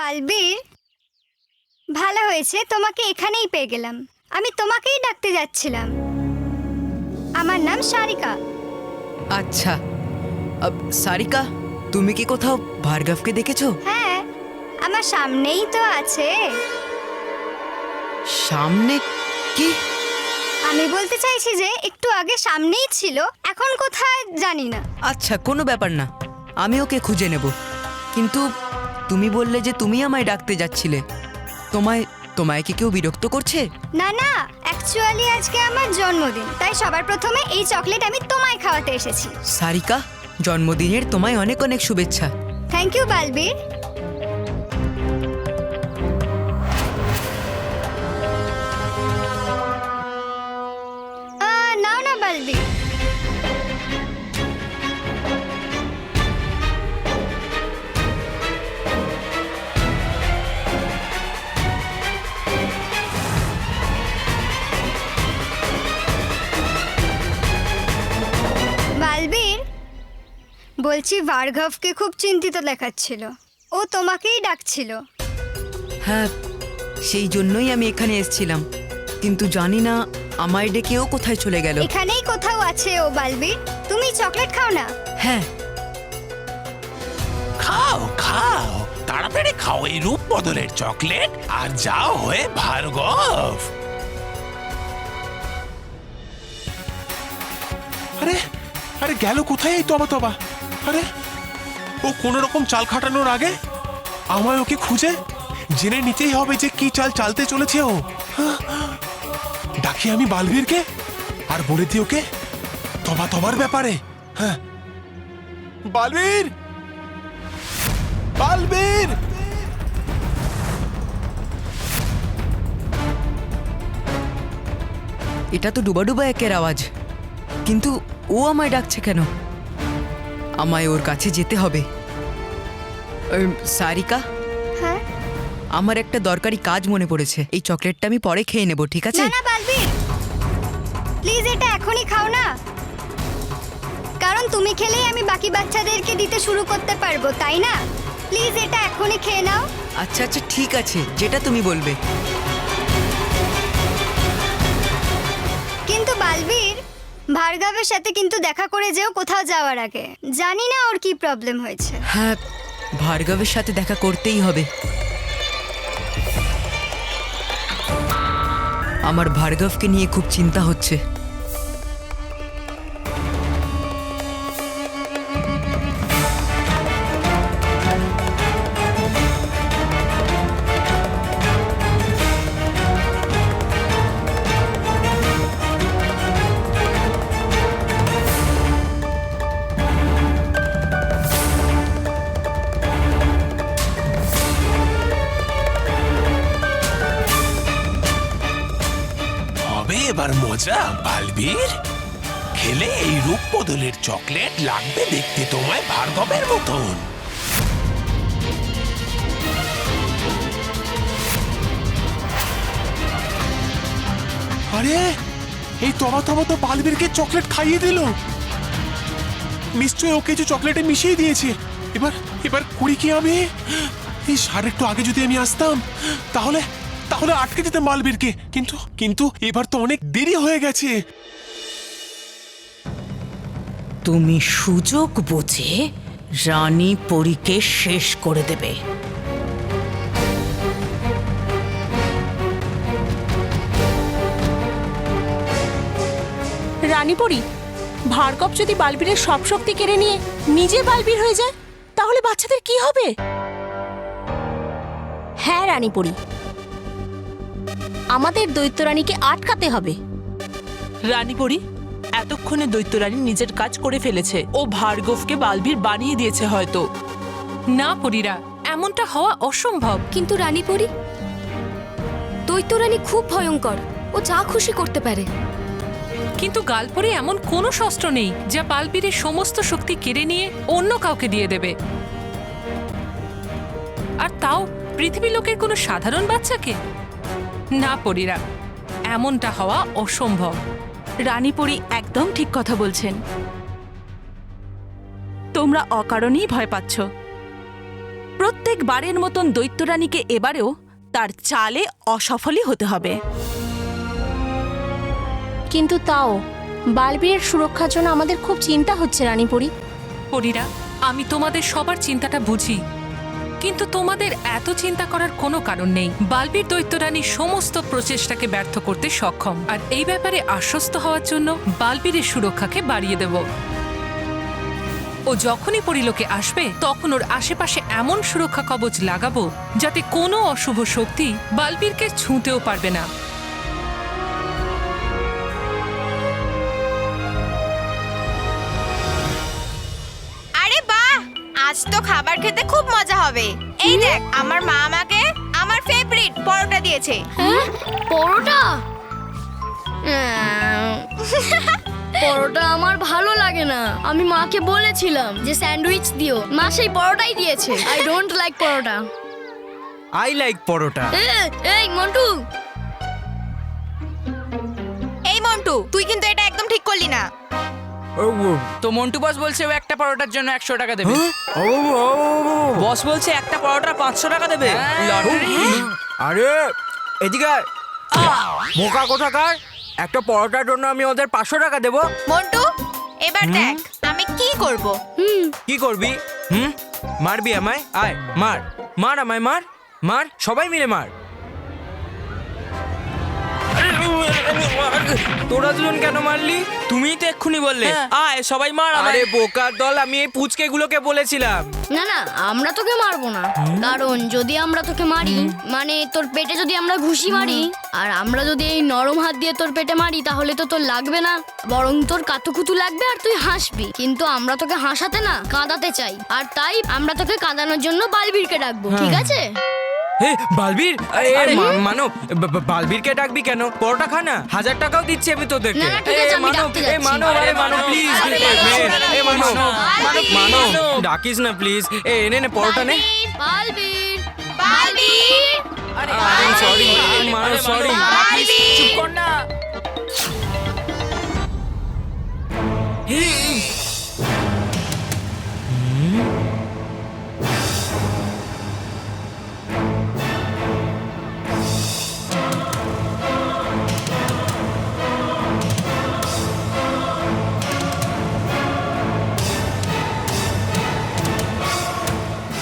বালবীর, ভালো হয়েছে তোমাকে এখানেই পেয়ে গেলাম। আমি তোমাকেই ডাকতে যাচ্ছিলাম। আমার নাম সারিকা। আচ্ছা, সারিকা, তুমি কি কোথাও ভার্গবকে দেখেছো? হ্যাঁ, আমার সামনেই তো আছে। সামনে? কি? আমি বলতে চাইছি যে একটু আগে সামনেই ছিল, এখন কোথায় জানি না। আচ্ছা, কোনো ব্যাপার না, আমি ওকে খুঁজে নেব। কিন্তু তুমি বললে যে তুমি আমায় ডাকতে যাচ্ছিলে। তোমায় তোমায় কি কেউ বিরক্ত করছে? না না, অ্যাকচুয়ালি আজকে আমার জন্মদিন, তাই সবার প্রথমে এই চকলেট আমি তোমায় খাওয়াতে এসেছি। সারিকা, জন্মদিনের তোমায় অনেক অনেক শুভেচ্ছা। Thank you Balbir. নাও না বালবীর। বালবীর, বলছি ভার্গবকে খুব চিন্তিত দেখাচ্ছিল। ও তোমাকেই ডাকছিল। হ্যাঁ, সেই জন্যই আমি এখানে এসেছিলাম, কিন্তু জানি না আমায় ডেকে ও কোথায় চলে গেল। এখানেই কোথাও আছে ও বালবীর। তুমি চকলেট খাও না? হ্যাঁ, খাও খাও, তাড়াতাড়ি খাও এই রূপ বদলের চকলেট আর যাও হয়ে ভার্গব। আরে আরে গেল কোথায় এই তবা তবা? আরে ও কোন রকম চাল খাটানোর আগে আমায় ওকে খুঁজে জেনে নিতেই হবে যে কি চাল চালতে চলেছে ও। ডাকি আমি বালবীরকে আর বলে দিই ওকে তবা তবার ব্যাপারে। হ্যাঁ, বালবীর, বালবীর! এটা তো ডুবাডুবা একের আওয়াজ, কিন্তু ও আমায় ডাকছে কেন? আমায় ওর কাছে যেতে হবে। সারিকা, হ্যাঁ? আমার একটা দরকারি কাজ মনে পড়েছে। এই চকলেটটা আমি পরে খেয়ে নেব, ঠিক আছে? না না বালবীর, প্লিজ এটা এখনই খাও না, কারণ তুমি খেলেই আমি বাকি বাচ্চাদেরকে দিতে শুরু করতে পারবো, তাই না? প্লিজ এটা এখনই খেয়ে নাও। আচ্ছা আচ্ছা, ঠিক আছে, যেটা তুমি বলবে। কিন্তু বালবীর, ভার্গবের সাথে কিন্তু দেখা করে যেও কোথাও যাওয়ার আগে। জানি না ওর কি প্রবলেম হয়েছে। হ্যাঁ, ভার্গবের সাথে দেখা করতেই হবে। আমার ভার্গবকে নিয়ে খুব চিন্তা হচ্ছে। হবে এবার মজা বালবীর। খেলে এই রূপ বদলের চকলেট লাগবে দেখতে তোমায় ভার্গবের মতন। আরে এই তবা তবা তো বালবীরকে চকলেট খাইয়ে দিল। নিশ্চয়ই ও কিছু চকলেটে মিশিয়ে দিয়েছে। এবার এবার করি কি আমি? এই সার একটু আগে যদি আমি আসতাম তাহলে তাহলে আটকে যেতাম বালবীরকে। কিন্তু কিন্তু এবার তো অনেক দেরি হয়ে গেছে। তুমি সুযোগ বুঝে রানী পরীকে শেষ করে দেবে। রানীপরি, ভার্গব যদি বালবীরের সব শক্তি কেড়ে নিয়ে নিজে বালবীর হয়ে যায় তাহলে বাচ্চাদের কি হবে? হ্যাঁ রানীপরি, আমাদের দৈত্যরানীকে আটকাতে হবে। রানীপরি, এতক্ষণে দৈত্যরানী নিজের কাজ করে ফেলেছে। ও ভার্গবকে বালবীর বানিয়ে দিয়েছে হয়তো। না পরীরা, এমনটা হওয়া অসম্ভব। কিন্তু রানীপরি, দৈত্যরানী খুব ভয়ঙ্কর, ও যা খুশি করতে পারে। কিন্তু গালপরে এমন কোনো শস্ত্র নেই যা বালবীরের সমস্ত শক্তি কেড়ে নিয়ে অন্য কাউকে দিয়ে দেবে, আর তাও পৃথিবী লোকের কোনো সাধারণ বাচ্চাকে। না পরীরা, এমনটা হওয়া অসম্ভব। রানীপরি একদম ঠিক কথা বলছেন। তোমরা অকারণেই ভয় পাচ্ছ। প্রত্যেকবারের মতন দৈত্যরানীকে এবারেও তার চালে অসফলই হতে হবে। কিন্তু তাও বালবীরের সুরক্ষার জন্য আমাদের খুব চিন্তা হচ্ছে রানীপুরী। পরীরা, আমি তোমাদের সবার চিন্তাটা বুঝি, কিন্তু তোমাদের এত চিন্তা করার কোনো কারণ নেই। বালবীর দৈত্যরানী সমস্ত প্রচেষ্টাকে ব্যর্থ করতে সক্ষম, আর এই ব্যাপারে আশ্বস্ত হওয়ার জন্য বালবীরের সুরক্ষাকে বাড়িয়ে দেব। ও যখনই পরিলোকে আসবে তখন ওর আশেপাশে এমন সুরক্ষা কবচ লাগাবো যাতে কোনো অশুভ শক্তি বালবীরকে ছুঁতেও পারবে না। আরে বাহ, আজ তো খাবার খেতে খুব মজা হবে। এই দেখ, আমার মা আমাকে আমার ফেভারিট পরোটা দিয়েছে। হ্যাঁ, পরোটা? পরোটা আমার ভালো লাগে না। আমি মাকে বলেছিলাম যে স্যান্ডউইচ দিও, মা সেই পরোটাই দিয়েছে। I don't like paratha. I like paratha. এই মন্টু, এই মন্টু, তুই কিন্তু এটা একদম ঠিক করলি না। তো মন্টু বস বলছে ও একটা পরোটার জন্য 100 টাকা দেবে। বস বলছে একটা পরোটা 500 টাকা দেবে। আরে এদিকে আয়। বোকা কোথাকার, একটা পরোটার জন্য আমি ওদের 500 টাকা দেবো? মন্টু, এবার দেখ আমি কি করব। কি করবি? মারবি আমায়? আয় মার, মার আমায়, মার মার, সবাই মিলে মার। তোরা দুজন কেন মারলি? তুমিই তো এক্ষুনি বললে আয় সবাই মার। আরে বোকার দল, আমি এই পুচকে গুলোকে বলেছিলাম। না না, আমরা তোকে মারবো না। কারণ যদি আমরা তোকে মারি, মানে তোর পেটে যদি আমরা ঘুষি মারি, আর আমরা যদি এই নরম হাত দিয়ে তোর পেটে মারি, তাহলে তো তোর লাগবে না, বরং তোর কাতুকুতু লাগবে আর তুই হাসবি। কিন্তু আমরা তোকে হাসাতে না, কাঁদাতে চাই। আর তাই আমরা তোকে কাঁদানোর জন্য বালবীরকে ডাকবো, ঠিক আছে? হে বালবীর, মানো, বালবীরকে ডাকবি কেন? পরোটা খা না, 1000 টাকাও দিচ্ছি আমি তোদেরকে। না, না, ঠিক আছে, আমি ডাকতে যাচ্ছি। মানো, আরে মানো প্লিজ, মানো, ডাকিস না প্লিজ। এনে নে পরোটা নে। বালবীর, বালবীর, সরি মানো, সরি। চুপ কর না।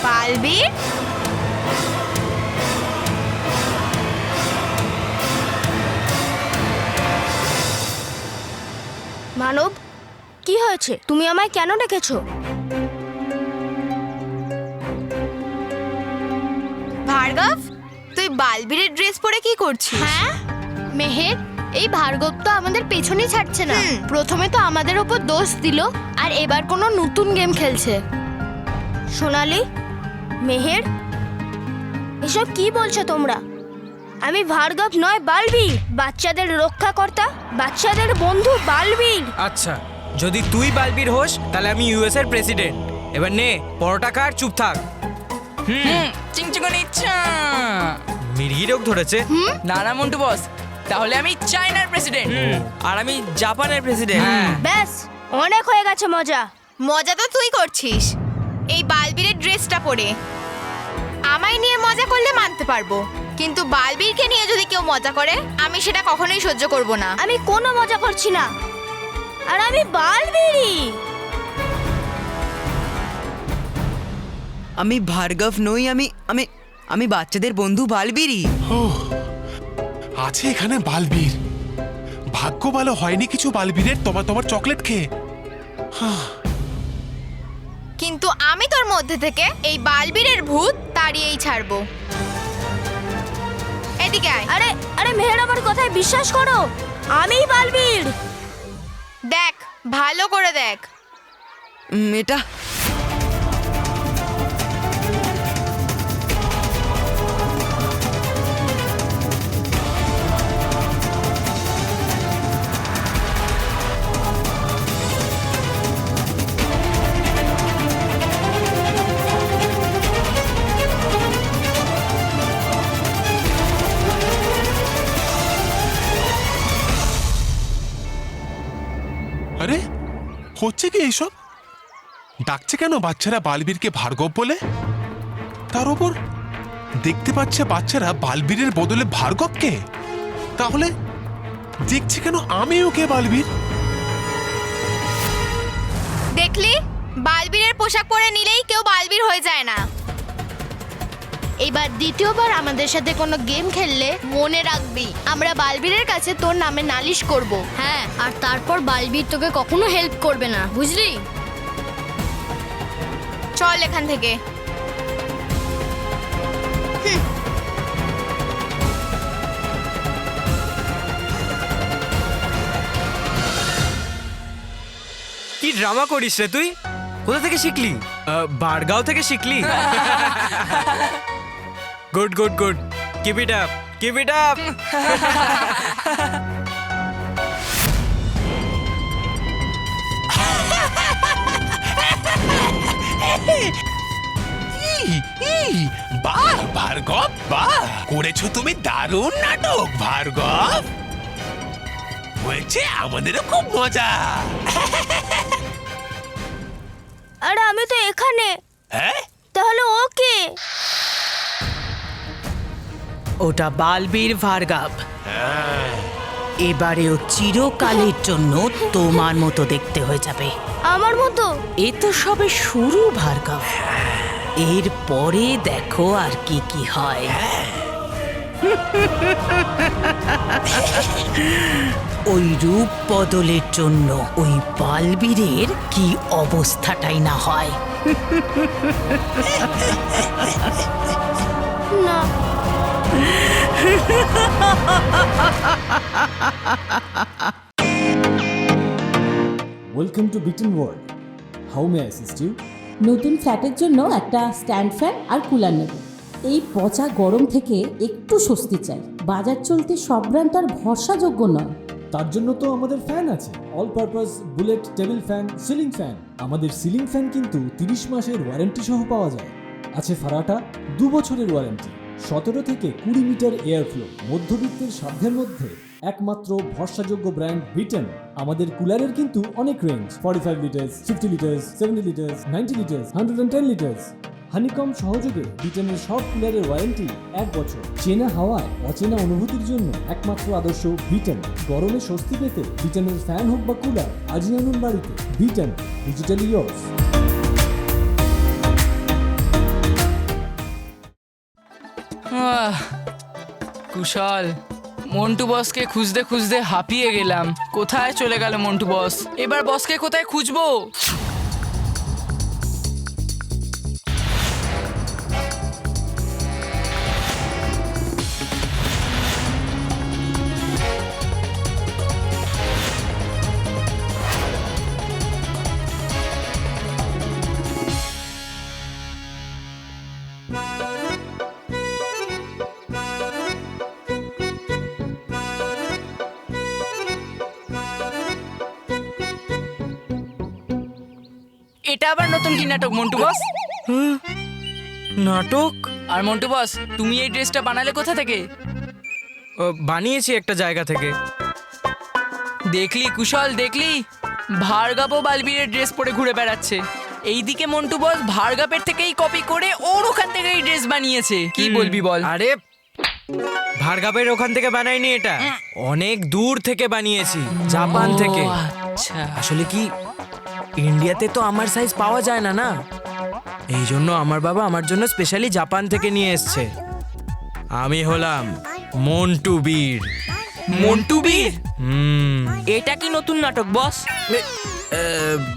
বালবীর, মানব, কি হয়েছে? তুমি আমায় কেন ডেকেছো? ভার্গব, তুই বালবীরের ড্রেস পরে কি করছিস? হ্যাঁ মেহের, এই ভার্গব তো আমাদের পেছনেই ছাড়ছে না। প্রথমে তো আমাদের ওপর দোষ দিল, আর এবার কোনো নতুন গেম খেলছে। সোনালি, মেহের, এসব কি বলছো তোমরা? আমি ভার্গব নয়, বালবীর, বাচ্চাদের রক্ষাকর্তা, বাচ্চাদের বন্ধু বালবীর। আচ্ছা, যদি তুই বালবীর হোস তাহলে আমি ইউএস এর প্রেসিডেন্ট। এবার নে পরোটা খা আর চুপ থাক। চিংচিঙ্গনি ইচ্ছা। মির্গি রোগ ধরেছে। না না মন্টু বস, তাহলে আমি চায়নার প্রেসিডেন্ট আর আমি জাপানের প্রেসিডেন্ট। ব্যাস, অনেক হয়ে গেছে মজা। মজা তো তুই করছিস এই বালবীরের ড্রেসটা পরে। আমায় নিয়ে মজা করলে মানতে পারবো, কিন্তু বালবীরকে নিয়ে যদি কেউ মজা করে আমি সেটা কখনোই সহ্য করব না। আমি কোনো মজা করছি না, আর আমি বালবীরই। আমি ভার্গব নই, আমি আমি আমি বাচ্চাদের বন্ধু বালবীরই। ও আছে এখানে বালবীর। ভাগ্য ভালো হয়নি কিছু বালবীরের তোমার চকলেট খেয়ে। কিন্তু আমি তোর মধ্যে থেকে এই বালবীরের ভূত তাড়িয়েই ছাড়বো। এদিকে আয়। আরে আরে মেহের, আমার কথায় বিশ্বাস করো, আমিই বালবীর। দেখ, ভালো করে দেখ। এটা আরে হচ্ছে কি এইসব? ডাকছে কেন বাচ্চারা বালবীরকে ভার্গব বলে? তার উপর দেখতে পাচ্ছে বাচ্চারা বালবীরের বদলে ভার্গবকে। তাহলে দেখছি কেন আমি ওকে বালবীর? দেখলি, বালবীরের পোশাক পরে নিলেই কেউ বালবীর হয়ে যায় না। এবার দ্বিতীয়বার আমাদের সাথে কোনো গেম খেললে মনে রাখবি আমরা বালবীরের কাছে তোর নামে নালিশ করব। হ্যাঁ, আর তারপর বালবীর তোকে কখনো হেল্প করবে না, বুঝলি? চল এখান থেকে। কি ড্রামা করিস রে তুই? কোথা থেকে শিখলি? বারগাঁও থেকে শিখলি? Good good good, keep it up, keep it up. বাহ ভার্গব, বাহ, করেছো তুমি দারুণ নাটক ভার্গব। হয়েছে, আমাদেরও খুব মজা। আরে আমি তো এখানে। হ্যাঁ, তাহলে ওকে ওটা বালবীর ভার্গব। এবারেও চিরকালের জন্য তোমার মতো দেখতে হয়ে যাবে। আমার মতো? এ তো সবে শুরু ভার্গব, এর পরে দেখো আর কি কি হয়। ওই রূপ বদলের জন্য ওই বালবীরের কি অবস্থাটাই না হয়। না, welcome to Biten world. How may I assist you? নতুন ফ্ল্যাটের জন্য একটা স্ট্যান্ড ফ্যান আর কুলার নেব। এই পচা গরম থেকে একটু স্বস্তি চাই। বাজার চলতে সব ব্র্যান্ড আর ভরসাযোগ্য নয়। তার জন্য তো আমাদের ফ্যান আছে, all purpose bullet table fan, ceiling fan. আমাদের সিলিং ফ্যান কিন্তু 30 মাসের ওয়ারেন্টি সহ পাওয়া যায়। আছে ফারাটা 2 বছরের ওয়ারেন্টি, 17 থেকে 20 মিটার এয়ার ফ্লো। মধ্যবিত্তের সাধ্যের মধ্যে একমাত্র ভরসাযোগ্য ব্র্যান্ড বিটেন। আমাদের কুলারের কিন্তু অনেক range, 45 litres, 50 litres, 70 litres, 90 litres, 110 litres. Honeycomb সহযোগে বিটেনের সব কুলারের ওয়ারেন্টি 1 বছর। চেনা হাওয়ায় অচেনা অনুভূতির জন্য একমাত্র আদর্শ বিটেন। গরমে স্বস্তি পেতে বিটেনের ফ্যান হোক বা কুলার, আজই আনুন বাড়িতে। বিটেন, ডিজিটালি ইয়োর্স। কুশল, মন্টু বসকে খুঁজতে খুঁজতে হাঁপিয়ে গেলাম। কোথায় চলে গেল মন্টু বস? এবার বসকে কোথায় খুঁজবো? এটা আবার নতুন কি নাটক মন্টু বস? নাটক? আর মন্টু বস, তুমি এই ড্রেসটা বানালে কোথা থেকে? বানিয়েছি একটা জায়গা থেকে। দেখলি কুশল, দেখলি? ভার্গবও বালবীরের ড্রেস পরে ঘুরে বেড়াচ্ছে। এইদিকে মন্টু বস ভার্গবের থেকেই কপি করে ওর ওখান থেকে এই ড্রেস বানিয়েছে। কি বলবি বল? আরে ভার্গবের ওখান থেকে বানাইনি, এটা অনেক দূর থেকে বানিয়েছি, জাপান থেকে। আচ্ছা, আসলে কি ইন্ডিয়াতে তো আমার সাইজ পাওয়া যায় না না, এই জন্য আমার বাবা আমার জন্য স্পেশালি জাপান থেকে নিয়ে এসেছে। আমি হলাম মন্টু বীর। মন্টু বীর? হুম। এটা কি নতুন নাটক বস?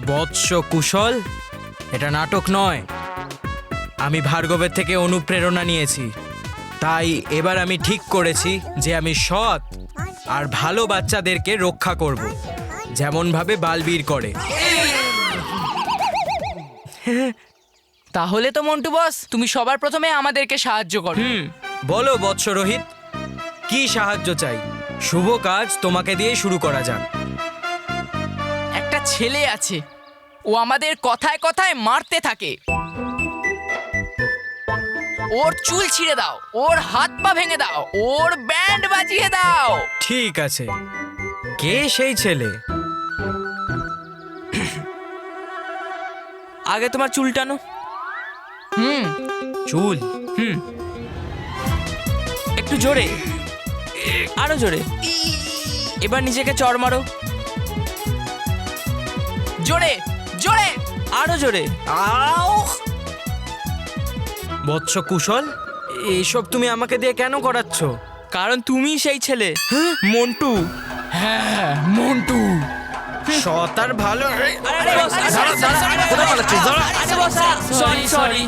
বৎস কুশল, এটা নাটক নয়। আমি ভার্গবের থেকে অনুপ্রেরণা নিয়েছি, তাই এবার আমি ঠিক করেছি যে আমি সৎ আর ভালো বাচ্চাদেরকে রক্ষা করব, যেমন ভাবে বালবীর করে। তাহলে তো মন্টু বস তুমি সবার প্রথমে আমাদেরকে সাহায্য করো। বলো বৎস রোহিত, কি সাহায্য চাই? শুভ কাজ তোমাকে দিয়ে শুরু করা যাক। একটা ছেলে আছে, ও আমাদের কথায় কথায় মারতে থাকে। ওর চুল ছিঁড়ে দাও, ওর হাত পা ভেঙে দাও, ওর ব্যান্ড বাজিয়ে দাও। ঠিক আছে, কে সেই ছেলে? আগে তোমার চুল টানো। চুল। একটু জোরে, আরো জোরে। এবার নিজেকে চড় মারো, জোরে জোরে, আরো জোরে। আউ! বৎস কুশল, এইসব তুমি আমাকে দিয়ে কেন করাচ্ছ? কারণ তুমি সেই ছেলে, মন্টু। হ্যাঁ, মন্টু। সৎ আর ভালো। সরি।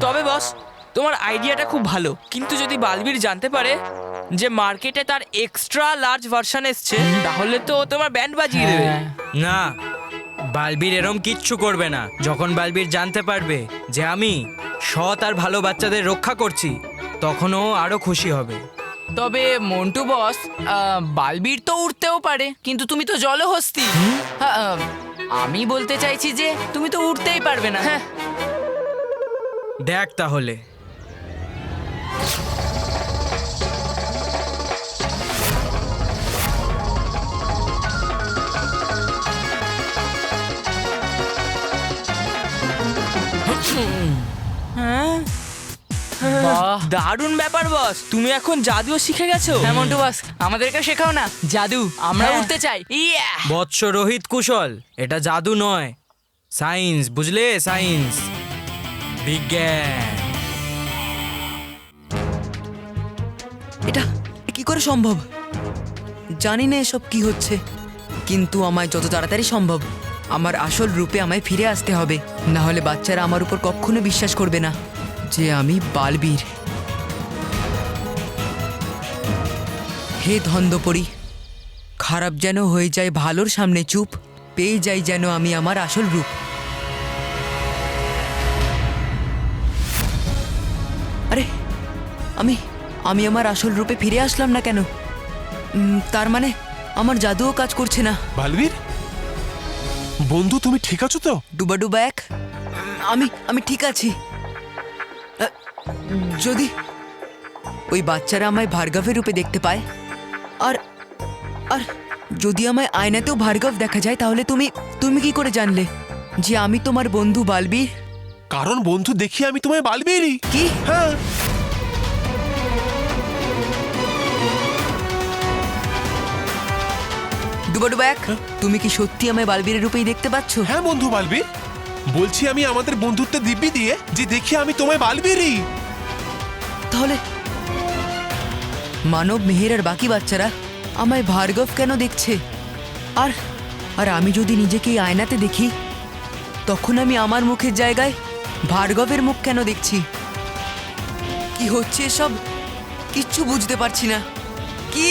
তবে বস, তোমার আইডিয়াটা খুব ভালো, কিন্তু যদি বালবীর জানতে পারে যে মার্কেটে তার এক্সট্রা লার্জ ভার্সন এসছে, তাহলে তো তোমার ব্যান্ড বাজিয়ে দেবে। না, বালবীর এরম কিচ্ছু করবে না। যখন বালবীর জানতে পারবে যে আমি সৎ আর ভালো বাচ্চাদের রক্ষা করছি, তখন ও আরো খুশি হবে। তবে মন্টু বস, বালবীর তো উঠতেও পারে, কিন্তু তুমি তো জলহস্তি। আমি বলতে চাইছি যে তুমি তো উঠতেই পারবে না। হ্যাঁ, দেখ তাহলে। বাহ, দারুণ ব্যাপার বস, তুমি এখন জাদুও শিখে গেছো। হ্যাঁ মন্টু বস, আমাদেরকে শেখাও না জাদু, আমরা উঠতে চাই। ইয়া! বৎস রোহিত কুশল, এটা জাদু নয়, সায়েন্স, বুঝলে? সায়েন্স, বিজ্ঞান। এটা কি করে সম্ভব? জানি না এসব কি হচ্ছে, কিন্তু আমায় যত তাড়াতাড়ি সম্ভব আমার আসল রূপে আমায় ফিরে আসতে হবে, না হলে বাচ্চারা আমার উপর কখনো বিশ্বাস করবে না যে আমি বালবীর। হে ধন্দপরি, খারাপ যেন হয়ে যায় ভালোর সামনে চুপ, পেয়ে যাই যেন আমি আমার আসল রূপ। আরে আমি আমি আমার আসল রূপে ফিরে আসলাম না কেন? তার মানে আমার জাদুও কাজ করছে না। বালবীর বন্ধু, তুমি ঠিক আছো তো? ডুবা ডুবা এক, আমি ঠিক আছি। যদি ওই বাচ্চারা আমায় ভার্গবের রূপে দেখতে পায়, আর আর যদি আমায় আয়নাতেও ভার্গব দেখা যায়, তাহলে তুমি কি করে জানলে যে আমি তোমার বন্ধু বালবীর? কারণ বন্ধু দেখি আমি তোমায় বালবীরই। কি? হ্যাঁ। ডুবা ডুবা এক, তুমি কি সত্যি আমায় বালবীরের রূপেই দেখতে পাচ্ছ? হ্যাঁ বন্ধু বালবীর, বলছি আমি আমাদের বন্ধুত্বের দিব্যি দিয়ে যে দেখি আমি তোমায় বালবীরই। তাহলে মানব, মেহের আর বাকি বাচ্চারা আমায় ভার্গব কেন দেখছে? আর আর আমি যদি নিজেকে এই আয়নাতে দেখি, তখন আমি আমার মুখের জায়গায় ভার্গবের মুখ কেন দেখছি? কি হচ্ছে এসব? কিচ্ছু বুঝতে পারছি না। কি